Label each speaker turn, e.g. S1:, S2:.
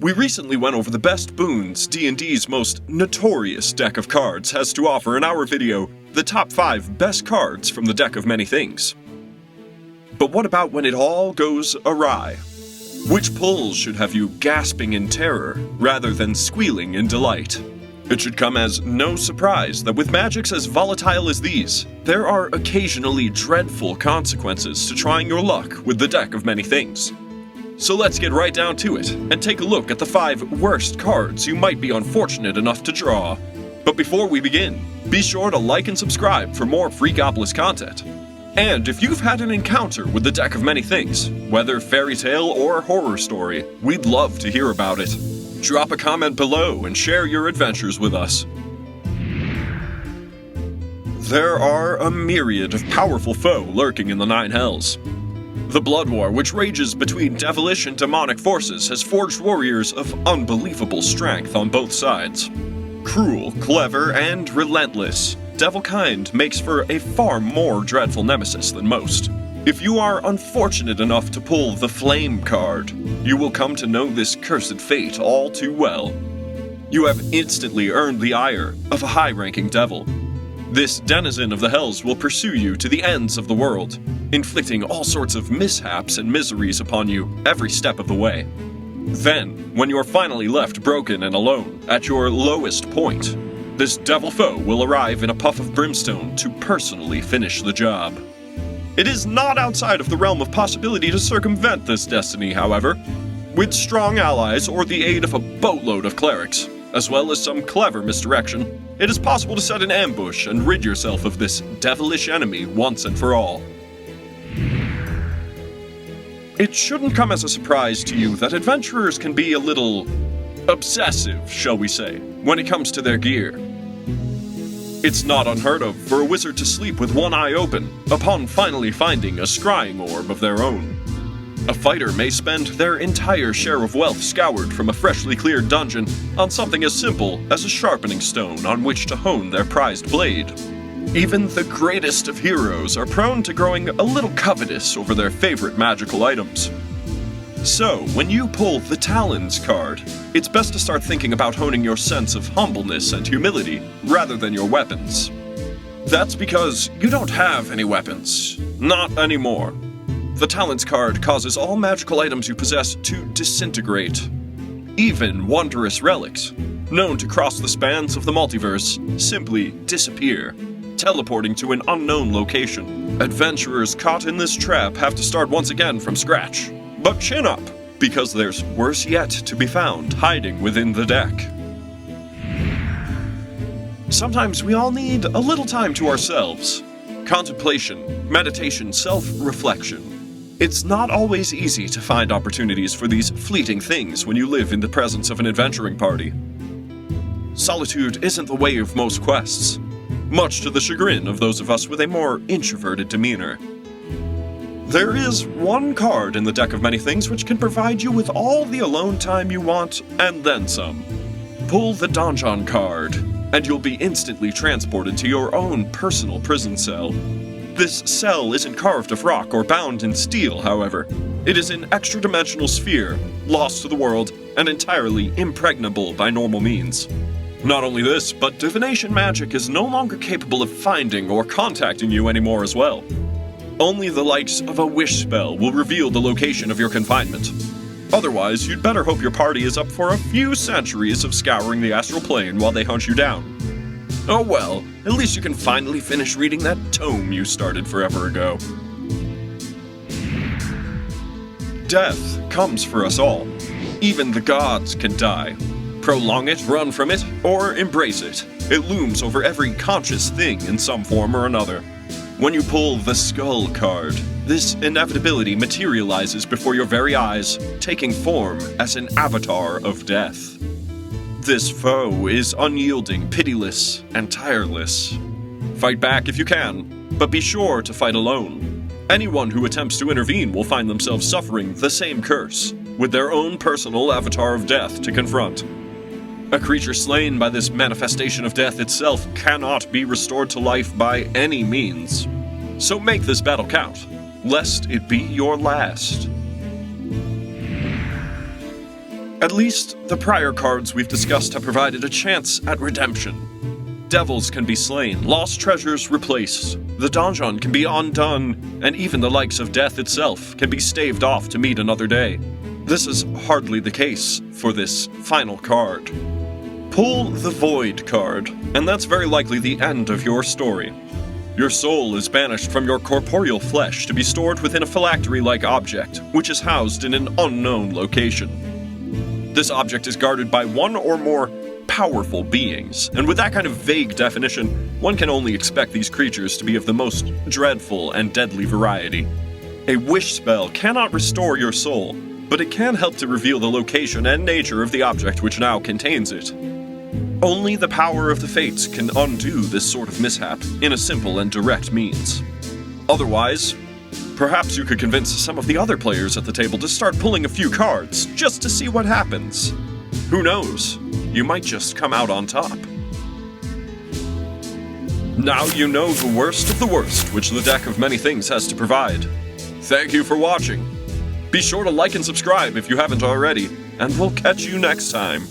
S1: We recently went over the best boons D&D's most notorious deck of cards has to offer in our video, the top 5 best cards from the deck of many things. But what about when it all goes awry? Which pulls should have you gasping in terror rather than squealing in delight? It should come as no surprise that with magics as volatile as these, there are occasionally dreadful consequences to trying your luck with the deck of many things. So let's get right down to it, and take a look at the 5 worst cards you might be unfortunate enough to draw. But before we begin, be sure to like and subscribe for more Freakopolis content. And if you've had an encounter with the deck of many things, whether fairy tale or horror story, we'd love to hear about it. Drop a comment below and share your adventures with us. There are a myriad of powerful foe lurking in the Nine Hells. The blood war which rages between devilish and demonic forces has forged warriors of unbelievable strength on both sides. Cruel, clever, and relentless, Devilkind makes for a far more dreadful nemesis than most. If you are unfortunate enough to pull the Flame card, you will come to know this cursed fate all too well. You have instantly earned the ire of a high-ranking devil. This denizen of the Hells will pursue you to the ends of the world, inflicting all sorts of mishaps and miseries upon you every step of the way. Then, when you're finally left broken and alone, at your lowest point, this devil foe will arrive in a puff of brimstone to personally finish the job. It is not outside of the realm of possibility to circumvent this destiny, however. With strong allies or the aid of a boatload of clerics, as well as some clever misdirection, it is possible to set an ambush and rid yourself of this devilish enemy once and for all. It shouldn't come as a surprise to you that adventurers can be a little obsessive, shall we say, when it comes to their gear. It's not unheard of for a wizard to sleep with one eye open upon finally finding a scrying orb of their own. A fighter may spend their entire share of wealth scoured from a freshly cleared dungeon on something as simple as a sharpening stone on which to hone their prized blade. Even the greatest of heroes are prone to growing a little covetous over their favorite magical items. So, when you pull the Talons card, it's best to start thinking about honing your sense of humbleness and humility rather than your weapons. That's because you don't have any weapons. Not anymore. The Talons card causes all magical items you possess to disintegrate. Even wondrous relics, known to cross the spans of the multiverse, simply disappear, teleporting to an unknown location. Adventurers caught in this trap have to start once again from scratch. But chin up, because there's worse yet to be found hiding within the deck. Sometimes we all need a little time to ourselves. Contemplation, meditation, self-reflection. It's not always easy to find opportunities for these fleeting things when you live in the presence of an adventuring party. Solitude isn't the way of most quests, much to the chagrin of those of us with a more introverted demeanor. There is one card in the deck of many things which can provide you with all the alone time you want, and then some. Pull the Donjon card, and you'll be instantly transported to your own personal prison cell. This cell isn't carved of rock or bound in steel, however. It is an extra-dimensional sphere, lost to the world, and entirely impregnable by normal means. Not only this, but divination magic is no longer capable of finding or contacting you anymore as well. Only the likes of a wish spell will reveal the location of your confinement. Otherwise, you'd better hope your party is up for a few centuries of scouring the astral plane while they hunt you down. Oh well, at least you can finally finish reading that tome you started forever ago. Death comes for us all. Even the gods can die. Prolong it, run from it, or embrace it. It looms over every conscious thing in some form or another. When you pull the Skull card, this inevitability materializes before your very eyes, taking form as an avatar of death. This foe is unyielding, pitiless, and tireless. Fight back if you can, but be sure to fight alone. Anyone who attempts to intervene will find themselves suffering the same curse, with their own personal avatar of death to confront. A creature slain by this manifestation of death itself cannot be restored to life by any means. So make this battle count, lest it be your last. At least, the prior cards we've discussed have provided a chance at redemption. Devils can be slain, lost treasures replaced, the donjon can be undone, and even the likes of death itself can be staved off to meet another day. This is hardly the case for this final card. Pull the Void card, and that's very likely the end of your story. Your soul is banished from your corporeal flesh to be stored within a phylactery-like object, which is housed in an unknown location. This object is guarded by one or more powerful beings, and with that kind of vague definition, one can only expect these creatures to be of the most dreadful and deadly variety. A wish spell cannot restore your soul, but it can help to reveal the location and nature of the object which now contains it. Only the power of the fates can undo this sort of mishap in a simple and direct means. Otherwise, perhaps you could convince some of the other players at the table to start pulling a few cards, just to see what happens. Who knows? You might just come out on top. Now you know the worst of the worst, which the deck of many things has to provide. Thank you for watching. Be sure to like and subscribe if you haven't already, and we'll catch you next time.